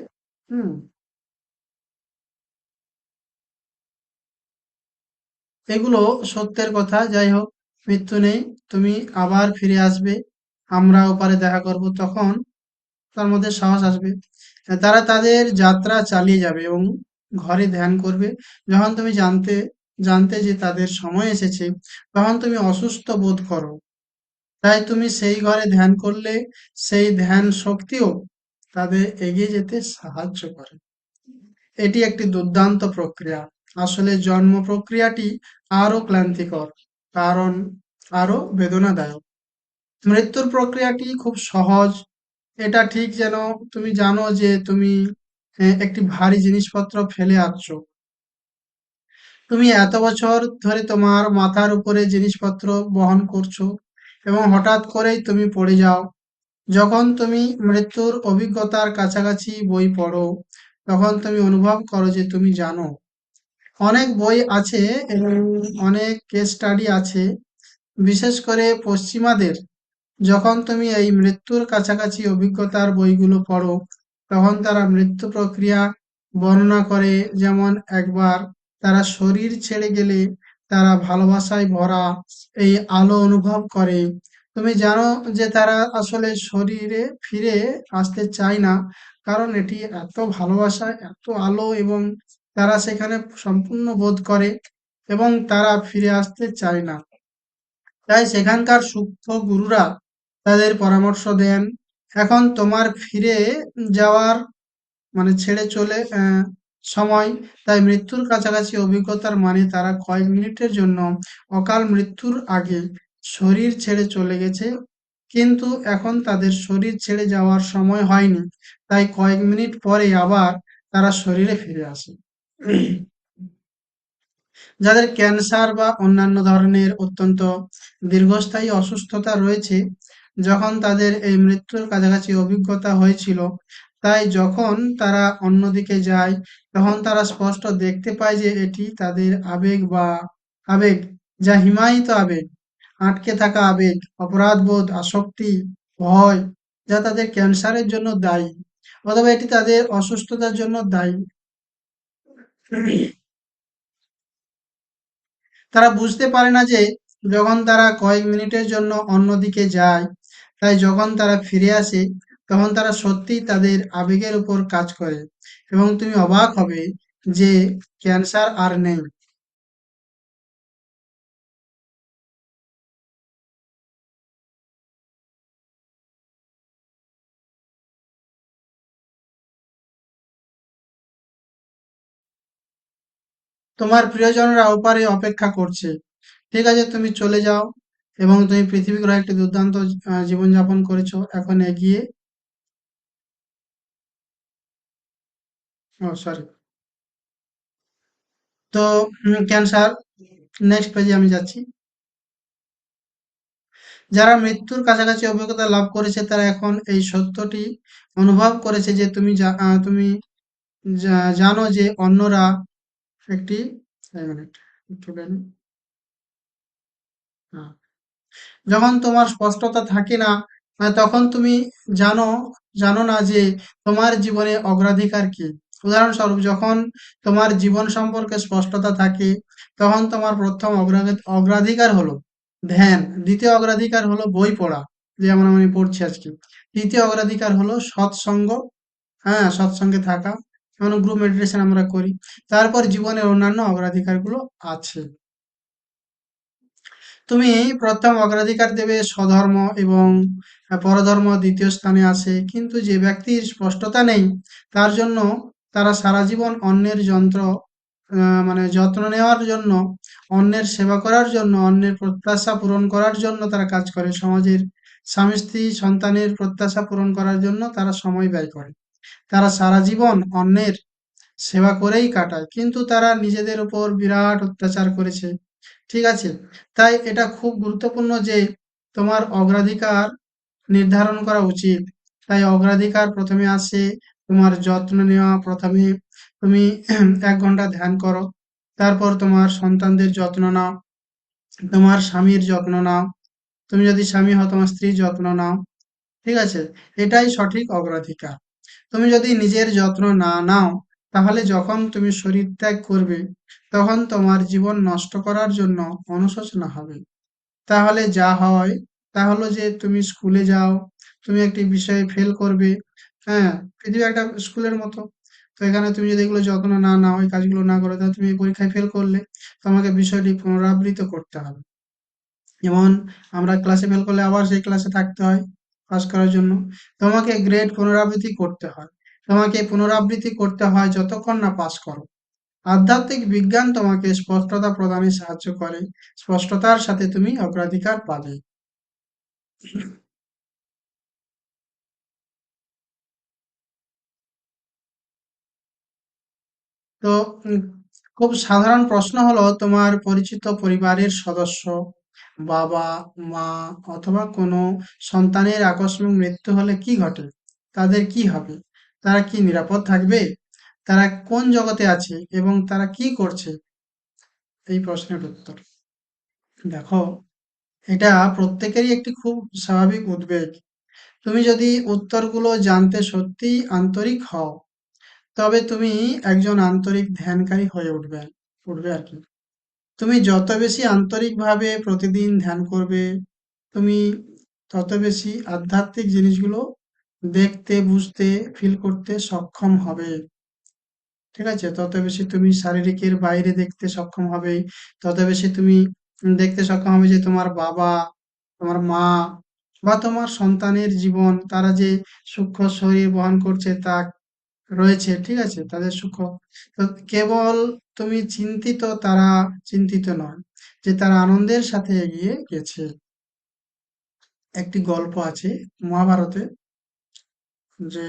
হুম এগুলো সত্যের কথা। যাই হোক, মৃত্যু নেই, তুমি আবার ফিরে আসবে, আমরা ওপারে দেখা করব, তখন তার মধ্যে সাহস আসবে। তারা তাদের যাত্রা চালিয়ে যাবে এবং ঘরে ধ্যান করবে। যখন তুমি জানতে যে তাদের সময় এসেছে, তখন তুমি অসুস্থ বোধ করো। তাই তুমি সেই ঘরে ধ্যান করলে সেই ধ্যান শক্তিও তাদের এগিয়ে যেতে সাহায্য করে। এটি একটি দুর্দান্ত প্রক্রিয়া। আসলে জন্ম প্রক্রিয়াটি আরো ক্লান্তিকর, কারণ আরো বেদনাদায়ক। মৃত্যুর প্রক্রিয়াটি খুব সহজ। এটা ঠিক যেন তুমি জানো যে তুমি একটি ভারী জিনিসপত্র ফেলে আসছো। তুমি এত বছর ধরে তোমার মাথার উপরে জিনিসপত্র বহন করছো এবং হঠাৎ করেই তুমি পড়ে যাও। যখন তুমি মৃত্যুর অভিজ্ঞতার কাছাকাছি বই পড়ো, তখন তুমি অনুভব করো যে তুমি জানো। অনেক বই আছে এবং অনেক কেস স্টাডি আছে, বিশেষ করে পশ্চিমাদের। যখন তুমি এই মৃত্যুর কাছাকাছি অভিজ্ঞতার বইগুলো পড়ো, তখন তারা মৃত্যু প্রক্রিয়া বর্ণনা করে। যেমন একবার তারা শরীর ছেড়ে গেলে তারা ভালোবাসায় ভরা এই আলো অনুভব করে। তুমি জানো যে তারা আসলে শরীরে ফিরে আসতে চায় না, কারণ এটি এত ভালোবাসা, এত আলো, এবং তারা সেখানে সম্পূর্ণ বোধ করে এবং তারা ফিরে আসতে চায় না। তাই সেখানকার সূক্ষ্ম গুরুরা তাদের পরামর্শ দেন। এখন তোমার ফিরে যাওয়ার মানে ছেড়ে চলে সময়। তাই মৃত্যুর কাছাকাছি অভিজ্ঞতার মানে তারা কয়েক মিনিটের জন্য অকাল মৃত্যুর আগে শরীর ছেড়ে চলে গেছে, কিন্তু এখন তাদের শরীর ছেড়ে যাওয়ার সময় হয়নি। তাই কয়েক মিনিট পরে আবার তারা শরীরে ফিরে আসে। যাদের ক্যান্সার বা অন্যান্য ধরনের অত্যন্ত দীর্ঘস্থায়ী অসুস্থতা রয়েছে, যখন তাদের এই মৃত্যুর কাছাকাছি অভিজ্ঞতা হয়েছিল, তাই যখন তারা অন্যদিকে যায়, তখন তারা স্পষ্ট দেখতে পায় যে এটি তাদের আবেগ, যা হিমায়িত আবেগ, আটকে থাকা আবেগ, অপরাধবোধ, আসক্তি, ভয়, যা তাদের ক্যান্সারের জন্য দায়ী, অথবা এটি তাদের অসুস্থতার জন্য দায়ী। তারা বুঝতে পারে না যে যখন তারা কয়েক মিনিটের জন্য অন্যদিকে যায়, তাই যখন তারা ফিরে আসে, তখন তারা সত্যিই তাদের আবেগের উপর কাজ করে এবং তুমি অবাক হবে যে ক্যান্সার আর নেই। তোমার প্রিয়জনরা ওপারে অপেক্ষা করছে। ঠিক আছে, তুমি চলে যাও এবং তুমি পৃথিবী গ্রহে একটি দুর্দান্ত জীবনযাপন করেছো। এখন এগিয়ে, ও সরি, তো ক্যান্সার, নেক্সট পেজে আমি যাচ্ছি। যারা মৃত্যুর কাছাকাছি অভিজ্ঞতা লাভ করেছে তারা এখন এই সত্যটি অনুভব করেছে যে তুমি জানো যে অন্যরা একটি এক মিনিট, একটু দেন। হ্যাঁ। যখন তোমার স্পষ্টতা থাকে না, তখন তুমি জানো জানো না যে তোমার জীবনে অগ্রাধিকার কি। উদাহরণস্বরূপ, যখন তোমার জীবন সম্পর্কে স্পষ্টতা থাকে, তখন তোমার প্রথম অগ্রাধিকার হলো ধ্যান, দ্বিতীয় অগ্রাধিকার হলো বই পড়া, যেমন আমি পড়ছি আজকে, তৃতীয় অগ্রাধিকার হলো সৎসঙ্গ, হ্যাঁ, সৎসঙ্গে থাকা, মানে গ্রুপ মেডিটেশন আমরা করি। তারপর জীবনের অন্যান্য অগ্রাধিকারগুলো আছে। তুমি প্রথম অগ্রাধিকার দেবে স্বধর্ম এবং পরধর্ম দ্বিতীয় স্থানে আসে। কিন্তু যে ব্যক্তির স্পষ্টতা নেই তার জন্য তারা সারা জীবন অন্যের মানে যত্ন নেওয়ার জন্য, অন্যের সেবা করার জন্য, অন্যের প্রত্যাশা পূরণ করার জন্য তারা কাজ করে। সমাজের স্বামী স্ত্রী সন্তানের প্রত্যাশা পূরণ করার জন্য তারা সময় ব্যয় করে। তারা সারা জীবন অন্যের সেবা করেই কাটায়, কিন্তু তারা নিজেদের উপর বিরাট অত্যাচার করেছে। ঠিক আছে? তাই এটা খুব গুরুত্বপূর্ণ যে তোমার অগ্রাধিকার নির্ধারণ করা উচিত। তাই অগ্রাধিকার প্রথমে আসে তোমার যত্ন নেওয়া। প্রথমে তুমি 1 ঘন্টা ধ্যান করো, তারপর তোমার সন্তানদের যত্ন নাও, তোমার স্বামীর যত্ন নাও, তুমি যদি স্বামী হও তোমার স্ত্রীর যত্ন নাও। ঠিক আছে? এটাই সঠিক অগ্রাধিকার। তুমি যদি নিজের যত্ন না নাও, তাহলে যখন তুমি শরীর ত্যাগ করবে তখন তোমার জীবন নষ্ট করার জন্য অনুশোচনা হবে। তাহলে যা হয় তা হলো যে তুমি স্কুলে যাও, তুমি একটি বিষয়ে ফেল করবে। হ্যাঁ, পৃথিবী একটা স্কুলের মতো। তো এখানে তুমি যদি এগুলো যত্ন না নাও, এই কাজগুলো না করো, তাহলে তুমি এই পরীক্ষায় ফেল করলে, তোমাকে বিষয়টি পুনরাবৃত্ত করতে হবে। যেমন আমরা ক্লাসে ফেল করলে আবার সেই ক্লাসে থাকতে হয় পাস করার জন্য। তোমাকে গ্রেড পুনরাবৃত্তি করতে হয়। তোমাকে পুনরাবৃত্তি করতে হয় যতক্ষণ না পাস করো। আধ্যাত্মিক বিজ্ঞান তোমাকে স্পষ্টতা প্রদানে সাহায্য করে। স্পষ্টতার সাথে তুমি অগ্রাধিকার পাবে। তো উম, খুব সাধারণ প্রশ্ন হলো, তোমার পরিচিত পরিবারের সদস্য, বাবা, মা অথবা কোনো সন্তানের আকস্মিক মৃত্যু হলে কি ঘটে? তাদের কি হবে? তারা কি নিরাপদ থাকবে? তারা কোন জগতে আছে এবং তারা কি করছে? এই প্রশ্নের উত্তর দেখো, এটা প্রত্যেকেরই একটি খুব স্বাভাবিক উদ্বেগ। তুমি যদি উত্তরগুলো জানতে সত্যিই আন্তরিক হও, তবে তুমি একজন আন্তরিক ধ্যানকারী হয়ে উঠবে আর কি। তুমি যত বেশি আন্তরিকভাবে প্রতিদিন ধ্যান করবে, তুমি তত বেশি আধ্যাত্মিক জিনিসগুলো দেখতে, বুঝতে, ফিল করতে সক্ষম হবে। ঠিক আছে? তত বেশি তুমি শারীরিকের বাইরে দেখতে সক্ষম হবে। তত বেশি তুমি দেখতে সক্ষম হবে যে তোমার বাবা, তোমার মা বা তোমার সন্তানের জীবন, তারা যে সূক্ষ্ম শরীর বহন করছে তা রয়েছে। ঠিক আছে? তাদের সূক্ষ্ম, তো কেবল তুমি চিন্তিত, তারা চিন্তিত নয়, যে তারা আনন্দের সাথে এগিয়ে গেছে। একটি গল্প আছে মহাভারতে, যে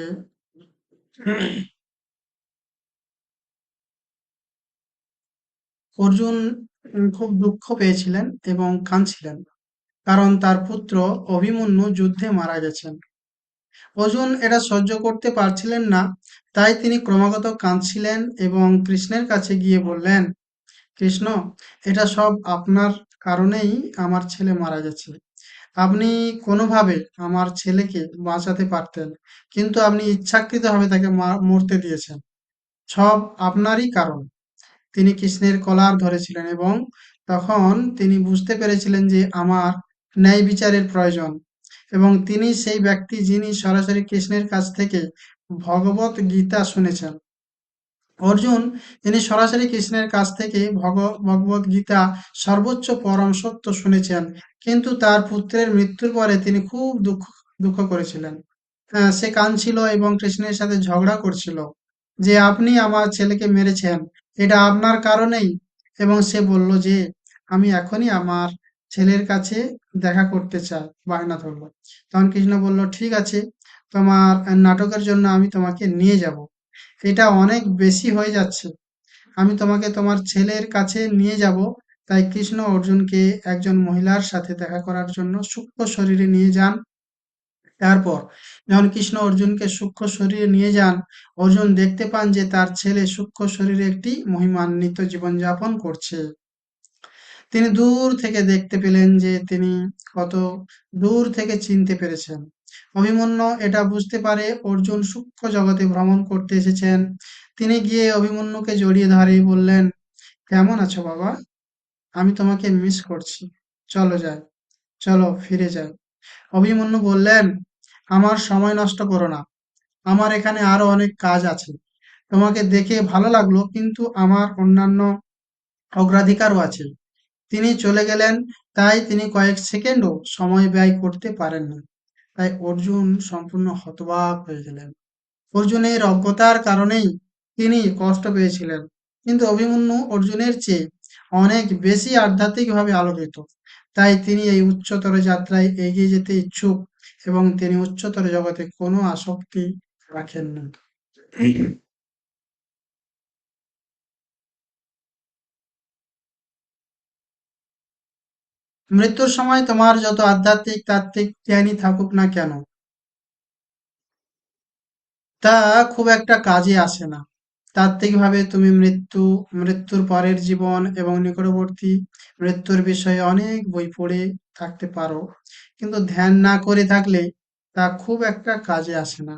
অর্জুন খুব দুঃখ পেয়েছিলেন এবং কাঁদছিলেন, কারণ তার পুত্র অভিমন্যু যুদ্ধে মারা গেছেন। অর্জুন এটা সহ্য করতে পারছিলেন না, তাই তিনি ক্রমাগত কাঁদছিলেন এবং কৃষ্ণের কাছে গিয়ে বললেন, কৃষ্ণ, এটা সব আপনার কারণেই আমার ছেলে মারা গেছে। আপনি কোনোভাবে আমার ছেলেকে বাঁচাতে পারতেন, কিন্তু আপনি ইচ্ছাকৃতভাবে তাকে মরতে দিয়েছেন। সব আপনারই কারণ। তিনি কৃষ্ণের কলার ধরেছিলেন এবং তখন তিনি বুঝতে পেরেছিলেন যে আমার ন্যায় বিচারের প্রয়োজন, এবং তিনি সেই ব্যক্তি যিনি সরাসরি কৃষ্ণের কাছ থেকে ভগবত গীতা শুনেছেন। অর্জুন, তিনি সরাসরি কৃষ্ণের কাছ থেকে ভগবত গীতা, সর্বোচ্চ পরম সত্য শুনেছেন, কিন্তু তার পুত্রের মৃত্যুর পরে তিনি খুব দুঃখ করেছিলেন। সে কাঁদছিল এবং কৃষ্ণের সাথে ঝগড়া করছিল যে আপনি আমার ছেলেকে মেরেছেন, এটা আপনার কারণেই। এবং সে বলল যে আমি এখনই আমার ছেলের কাছে দেখা করতে চাই, বায়না ধরলো। তখন কৃষ্ণ বলল, ঠিক আছে, তোমার নাটকের জন্য আমি তোমাকে নিয়ে যাব। এটা অনেক বেশি হয়ে যাচ্ছে, আমি তোমাকে তোমার ছেলের কাছে নিয়ে যাব। তাই কৃষ্ণ অর্জুনকে একজন মহিলার সাথে দেখা করার জন্য সূক্ষ্ম শরীরে নিয়ে যান। তারপর যখন কৃষ্ণ অর্জুনকে সূক্ষ্ম শরীরে নিয়ে যান, অর্জুন দেখতে পান যে তার ছেলে সূক্ষ্ম শরীরে একটি মহিমান্বিত জীবনযাপন করছে। তিনি দূর থেকে দেখতে পেলেন যে তিনি কত দূর থেকে চিনতে পেরেছেন। অভিমন্যু এটা বুঝতে পারে অর্জুন সূক্ষ্ম জগতে ভ্রমণ করতে এসেছেন। তিনি গিয়ে অভিমন্যুকে জড়িয়ে ধরে বললেন, কেমন আছো বাবা? আমি তোমাকে মিস করছি। চলো যাই, চলো ফিরে যাই। অভিমন্যু বললেন, আমার সময় নষ্ট করো না, আমার এখানে আরো অনেক কাজ আছে। তোমাকে দেখে ভালো লাগলো, কিন্তু আমার অন্যান্য অগ্রাধিকারও আছে। তিনি চলে গেলেন, তাই তিনি কয়েক সেকেন্ডও সময় ব্যয় করতে পারেননি। তাই অর্জুন সম্পূর্ণ হতবাক হয়ে গেলেন। অর্জুনের অজ্ঞতার কারণেই তিনি কষ্ট পেয়েছিলেন, কিন্তু অভিমন্যু অর্জুনের চেয়ে অনেক বেশি আধ্যাত্মিকভাবে আলোকিত। তাই তিনি এই উচ্চতর যাত্রায় এগিয়ে যেতে ইচ্ছুক, এবং তিনি উচ্চতর জগতে কোনো আসক্তি রাখেন না। মৃত্যুর সময় তোমার যত আধ্যাত্মিক তাত্ত্বিক জ্ঞানী থাকুক না কেন, তা খুব একটা কাজে আসে না। তাত্ত্বিকভাবে তুমি মৃত্যুর পরের জীবন এবং নিকটবর্তী মৃত্যুর বিষয়ে অনেক বই পড়ে থাকতে পারো, কিন্তু ধ্যান না করে থাকলে তা খুব একটা কাজে আসে না।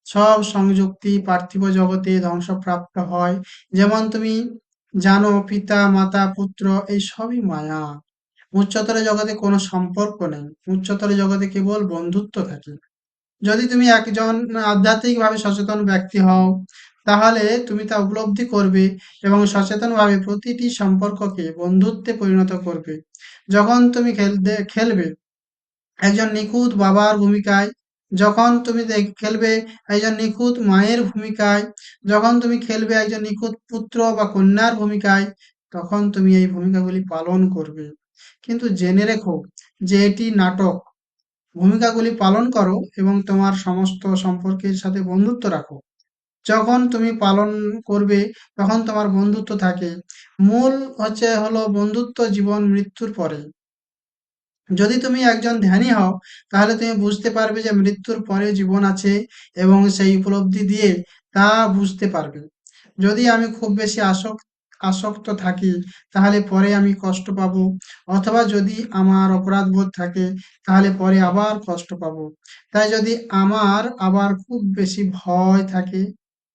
সব সংযুক্তি পার্থিব জগতে ধ্বংসপ্রাপ্ত হয়। যেমন তুমি জানো, পিতা মাতা পুত্র এই সবই মায়া। উচ্চতর জগতে কোনো সম্পর্ক নেই, উচ্চতর জগতে কেবল বন্ধুত্ব থাকে। যদি তুমি একজন আধ্যাত্মিকভাবে সচেতন ব্যক্তি হও, তাহলে তুমি তা উপলব্ধি করবে এবং সচেতনভাবে প্রতিটি সম্পর্ককে বন্ধুত্বে পরিণত করবে। যখন তুমি খেলবে একজন নিখুঁত বাবার ভূমিকায়, যখন তুমি খেলবে একজন নিখুঁত মায়ের ভূমিকায়, যখন তুমি খেলবে একজন নিখুঁত পুত্র বা কন্যার ভূমিকায়, তখন তুমি এই ভূমিকাগুলি পালন করবে। কিন্তু জেনে রেখো যে এটি নাটক। ভূমিকাগুলি পালন করো এবং তোমার সমস্ত সম্পর্কের সাথে বন্ধুত্ব রাখো। যখন তুমি পালন করবে, তখন তোমার বন্ধুত্ব থাকে। মূল হলো বন্ধুত্ব জীবন মৃত্যুর পরে। যদি তুমি একজন ধ্যানী হও, তাহলে তুমি বুঝতে পারবে যে মৃত্যুর পরে জীবন আছে, এবং সেই উপলব্ধি দিয়ে তা বুঝতে পারবে। যদি আমি খুব বেশি আসক্ত থাকি, তাহলে পরে আমি কষ্ট পাবো, অথবা যদি আমার অপরাধবোধ থাকে, তাহলে পরে আবার কষ্ট পাবো। তাই যদি আমার আবার খুব বেশি ভয় থাকে,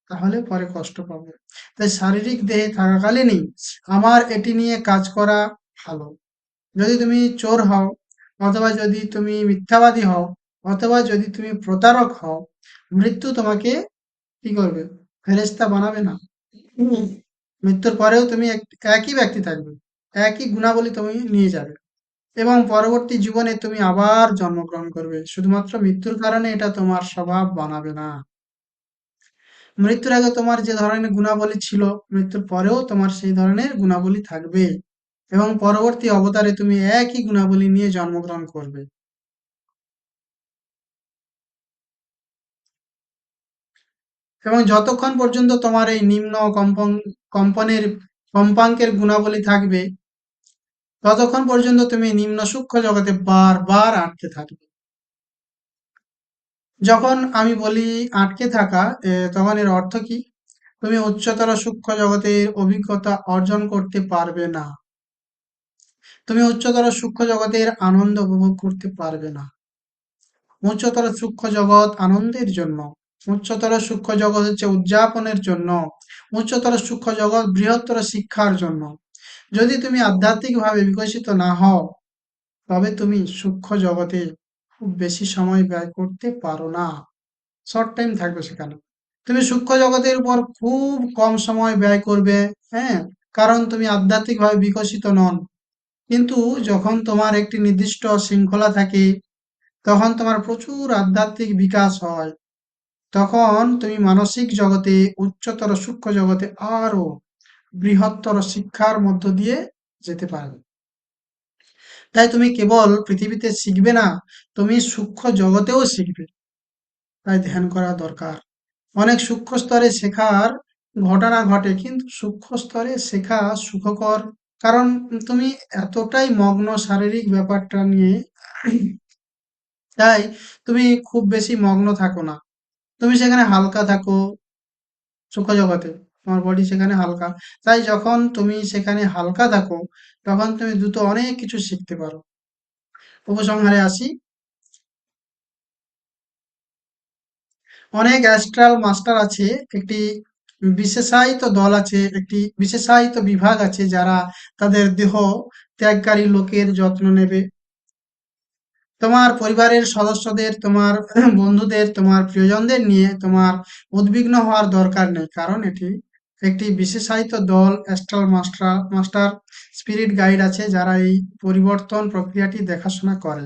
তাহলে পরে কষ্ট পাবো। তাই শারীরিক দেহে থাকাকালীনই আমার এটি নিয়ে কাজ করা ভালো। যদি তুমি চোর হও, অথবা যদি তুমি মিথ্যাবাদী হও, অথবা যদি তুমি প্রতারক হও, মৃত্যু তোমাকে কি করবে? ফেরেশতা বানাবে না। হুম। মৃত্যুর পরেও তুমি একই ব্যক্তি থাকবে, একই গুণাবলী তুমি নিয়ে যাবে, এবং পরবর্তী জীবনে তুমি আবার জন্মগ্রহণ করবে। শুধুমাত্র মৃত্যুর কারণে এটা তোমার স্বভাব বানাবে না। মৃত্যুর আগে তোমার যে ধরনের গুণাবলী ছিল, মৃত্যুর পরেও তোমার সেই ধরনের গুণাবলী থাকবে, এবং পরবর্তী অবতারে তুমি একই গুণাবলী নিয়ে জন্মগ্রহণ করবে। এবং যতক্ষণ পর্যন্ত তোমার এই নিম্ন কম্পনের কম্পাঙ্কের গুণাবলী থাকবে, ততক্ষণ পর্যন্ত তুমি নিম্ন সূক্ষ্ম জগতে বারবার আটকে থাকবে। যখন আমি বলি আটকে থাকা, তখন এর অর্থ কি? তুমি উচ্চতর সূক্ষ্ম জগতের অভিজ্ঞতা অর্জন করতে পারবে না। তুমি উচ্চতর সূক্ষ্ম জগতের আনন্দ উপভোগ করতে পারবে না। উচ্চতর সূক্ষ্ম জগৎ আনন্দের জন্য, উচ্চতর সূক্ষ্ম জগৎ হচ্ছে উদযাপনের জন্য, উচ্চতর সূক্ষ্ম জগৎ বৃহত্তর শিক্ষার জন্য। যদি তুমি আধ্যাত্মিকভাবে বিকশিত না হও, তবে তুমি সূক্ষ্ম জগতে খুব বেশি সময় ব্যয় করতে পারো না। শর্ট টাইম থাকবে সেখানে। তুমি সূক্ষ্ম জগতের উপর খুব কম সময় ব্যয় করবে, হ্যাঁ, কারণ তুমি আধ্যাত্মিকভাবে বিকশিত নন। কিন্তু যখন তোমার একটি নির্দিষ্ট শৃঙ্খলা থাকে, তখন তোমার প্রচুর আধ্যাত্মিক বিকাশ হয়। তখন তুমি মানসিক জগতে, উচ্চতর সূক্ষ্ম জগতে আরো বৃহত্তর শিক্ষার মধ্য দিয়ে যেতে পারবে। তাই তুমি কেবল পৃথিবীতে শিখবে না, তুমি সূক্ষ্ম জগতেও শিখবে। তাই ধ্যান করা দরকার। অনেক সূক্ষ্ম স্তরে শেখার ঘটনা ঘটে, কিন্তু সূক্ষ্ম স্তরে শেখা সুখকর, কারণ তুমি এতটাই মগ্ন শারীরিক ব্যাপারটা নিয়ে, তাই তুমি খুব বেশি মগ্ন থাকো না। তুমি সেখানে হালকা থাকো, সূক্ষ্ম জগতে তোমার বডি সেখানে হালকা। তাই যখন তুমি সেখানে হালকা থাকো, তখন তুমি দ্রুত অনেক কিছু শিখতে পারো। উপসংহারে আসি, অনেক অ্যাস্ট্রাল মাস্টার আছে, একটি বিশেষায়িত দল আছে, একটি বিশেষায়িত বিভাগ আছে, যারা তাদের দেহ ত্যাগকারী লোকের যত্ন নেবে। তোমার পরিবারের সদস্যদের, তোমার বন্ধুদের, তোমার প্রিয়জনদের নিয়ে তোমার উদ্বিগ্ন হওয়ার দরকার নেই, কারণ এটি একটি বিশেষায়িত দল Astral master master spirit guide আছে যারা এই পরিবর্তন প্রক্রিয়াটি দেখাশোনা করে।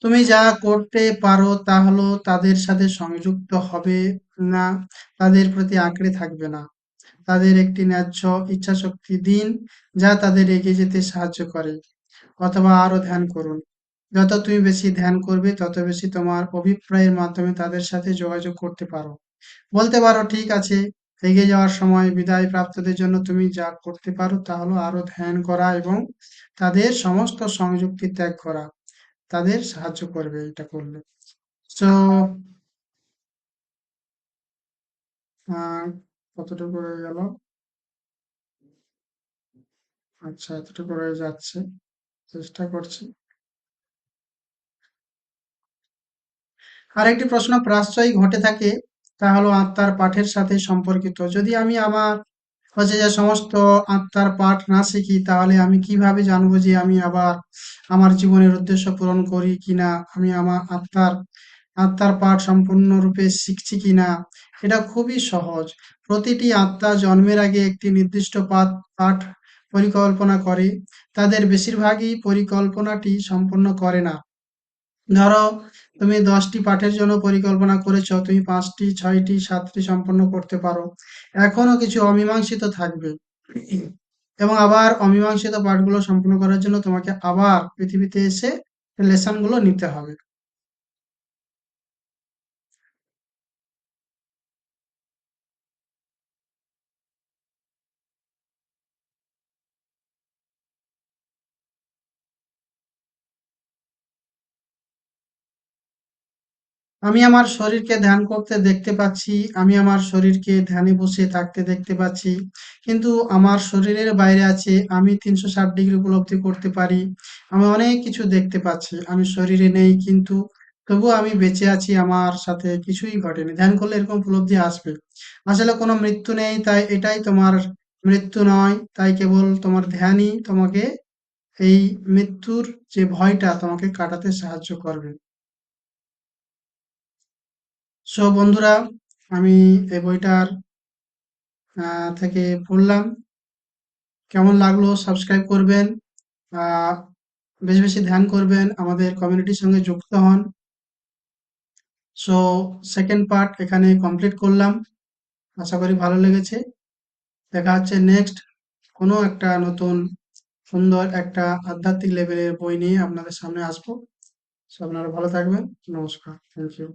তুমি যা করতে পারো তা হলো তাদের সাথে সংযুক্ত হবে না, তাদের প্রতি আঁকড়ে থাকবে না। তাদের একটি ন্যায্য ইচ্ছাশক্তি দিন যা তাদের এগিয়ে যেতে সাহায্য করে, অথবা আরো ধ্যান করুন। যত তুমি বেশি ধ্যান করবে তত বেশি তোমার অভিপ্রায়ের মাধ্যমে তাদের সাথে যোগাযোগ করতে পারো। বলতে পারো, ঠিক আছে, এগিয়ে যাওয়ার সময় বিদায় প্রাপ্তদের জন্য তুমি যা করতে পারো তা হলো আরো ধ্যান করা এবং তাদের সমস্ত সংযুক্তি ত্যাগ করা। তাদের সাহায্য করবে এটা করলে। তো কতটুকু হয়ে গেল? আচ্ছা, এতটুকু হয়ে যাচ্ছে, চেষ্টা করছি। আরেকটি প্রশ্ন প্রায়শই ঘটে থাকে, তা হলো আত্মার পাঠের সাথে সম্পর্কিত। যদি আমি আমার হচ্ছে যে সমস্ত আত্মার পাঠ না শিখি, তাহলে আমি কিভাবে জানবো যে আমি আবার আমার জীবনের উদ্দেশ্য পূরণ করি কিনা, আমি আমার আত্মার পাঠ সম্পূর্ণরূপে শিখছি কিনা? এটা খুবই সহজ। প্রতিটি আত্মা জন্মের আগে একটি নির্দিষ্ট পাঠ পরিকল্পনা করে। তাদের বেশিরভাগই পরিকল্পনাটি সম্পূর্ণ করে না। ধরো, তুমি 10টি পাঠের জন্য পরিকল্পনা করেছ, তুমি 5টি, 6টি, 7টি সম্পন্ন করতে পারো। এখনো কিছু অমীমাংসিত থাকবে। এবং আবার অমীমাংসিত পাঠগুলো সম্পূর্ণ করার জন্য তোমাকে আবার পৃথিবীতে এসে লেসন গুলো নিতে হবে। আমি আমার শরীরকে ধ্যান করতে দেখতে পাচ্ছি, আমি আমার শরীরকে ধ্যানে বসে থাকতে দেখতে পাচ্ছি, কিন্তু আমার শরীরের বাইরে আছে, আমি 360 ডিগ্রি উপলব্ধি করতে পারি, আমি অনেক কিছু দেখতে পাচ্ছি, আমি শরীরে নেই কিন্তু তবুও আমি বেঁচে আছি, আমার সাথে কিছুই ঘটেনি। ধ্যান করলে এরকম উপলব্ধি আসবে। আসলে কোনো মৃত্যু নেই, তাই এটাই তোমার মৃত্যু নয়, তাই কেবল তোমার ধ্যানই তোমাকে এই মৃত্যুর যে ভয়টা তোমাকে কাটাতে সাহায্য করবে। সো বন্ধুরা, আমি এই বইটার থেকে পড়লাম। কেমন লাগলো সাবস্ক্রাইব করবেন, আহ বেশি বেশি ধ্যান করবেন, আমাদের কমিউনিটির সঙ্গে যুক্ত হন। সো সেকেন্ড পার্ট এখানে কমপ্লিট করলাম, আশা করি ভালো লেগেছে। দেখা হচ্ছে নেক্সট কোনো একটা নতুন সুন্দর একটা আধ্যাত্মিক লেভেলের বই নিয়ে আপনাদের সামনে আসবো। সো আপনারা ভালো থাকবেন। নমস্কার, থ্যাংক ইউ।